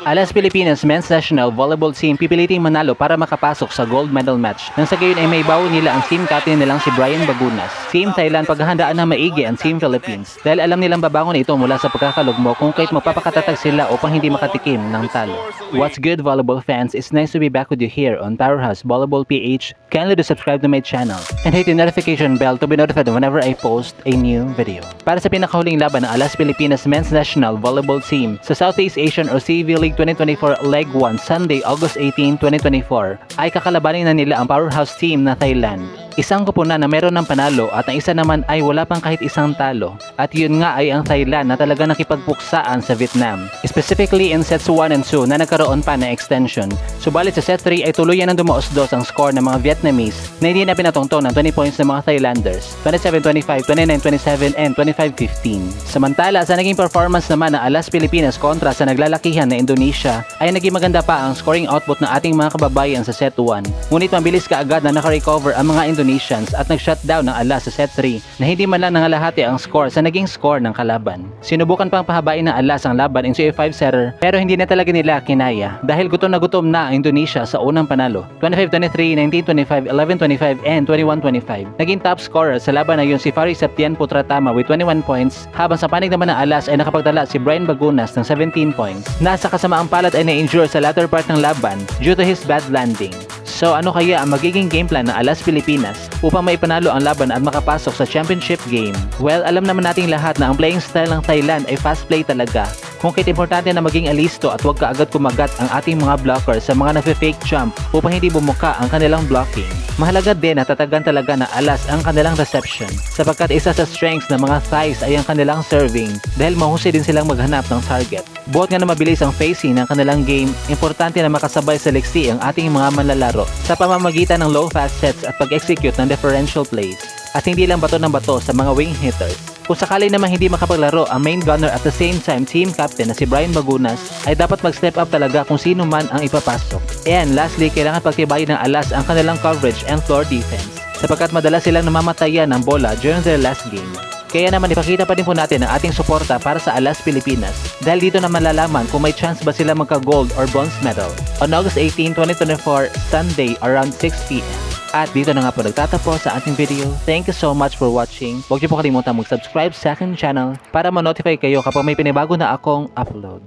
Alas Pilipinas Men's National Volleyball Team pipiliting manalo para makapasok sa gold medal match. Nang sa gayon ay may bawo nila ang team captain nilang si Brian Bagunas. Team Thailand paghahandaan na maigi ang Team Philippines dahil alam nilang babangon ito mula sa pagkakalugmo kung kahit magpapakatatag sila upang hindi makatikim ng talo. What's good, volleyball fans? It's nice to be back with you here on Powerhouse Volleyball PH. Kindly do subscribe to my channel and hit the notification bell to be notified whenever I post a new video. Para sa pinakahuling laban ng Alas Pilipinas Men's National Volleyball Team sa Southeast Asian or CV League 2024 Leg 1 Sunday, August 18, 2024 ay kakalabanin na nila ang powerhouse team na Thailand. Isang kupunan na meron ng panalo at ang isa naman ay wala pang kahit isang talo. At yun nga ay ang Thailand na talaga nakipagpuksaan sa Vietnam. Specifically in sets 1 and 2 na nagkaroon pa ng extension. Subalit sa set 3 ay tuluyan ng dumaos-dos ang score ng mga Vietnamese na hindi na pinatungtong ng 20 points ng mga Thailanders. 27-25, 29-27 and 25-15. Samantala sa naging performance naman ng Alas Pilipinas kontra sa naglalakihan na Indonesia ay naging maganda pa ang scoring output ng ating mga kababayan sa set 1. Ngunit mabilis kaagad na nakarecover ang mga Indonesians at nag-shutdown ng Alas sa set 3 na hindi man lang nangalahati ang score sa naging score ng kalaban. Sinubukan pang pahabain ng Alas ang laban into a 5-setter pero hindi na talaga nila kinaya dahil gutom na ang Indonesia sa unang panalo. 25-23, 19-25, 11-25 and 21-25. Naging top scorer sa laban na yun si Faris Septian Putratama with 21 points habang sa panig naman ng Alas ay nakapagtala si Brian Bagunas ng 17 points. Nasa kasamaang palad ay na-injure sa latter part ng laban due to his bad landing. So ano kaya ang magiging game plan ng Alas Pilipinas upang maipanalo ang laban at makapasok sa championship game? Well, alam naman nating lahat na ang playing style ng Thailand ay fast play talaga. Kung kahit importante na maging alisto at huwag kaagad kumagat ang ating mga blockers sa mga nagfe-fake jump upang hindi bumuka ang kanilang blocking. Mahalaga din na tatagan talaga na Alas ang kanilang reception sapagkat isa sa strengths ng mga Thais ay ang kanilang serving dahil mahusay din silang maghanap ng target. Buhat nga na mabilis ang facing ng kanilang game, importante na makasabay sa liksi ang ating mga manlalaro sa pamamagitan ng low-fast sets at pag-execute ng differential plays. At hindi lang bato ng bato sa mga wing hitters. Kung sakali naman hindi makapaglaro ang main gunner at the same time team captain na si Brian Bagunas, ay dapat mag-step up talaga kung sino man ang ipapasok. And lastly, kailangan pagtibayin ng Alas ang kanilang coverage and floor defense sapagkat madalas silang namamatayan ng bola during their last game. Kaya naman ipakita pa din po natin ang ating suporta para sa Alas Pilipinas dahil dito na malalaman kung may chance ba sila magka-gold or bronze medal on August 18, 2024, Sunday around 6 p.m. At dito na nga po nagtatapos sa ating video. Thank you so much for watching. Huwag niyo po kalimutan mag-subscribe sa aking channel para ma-notify kayo kapag may pinibago na akong upload.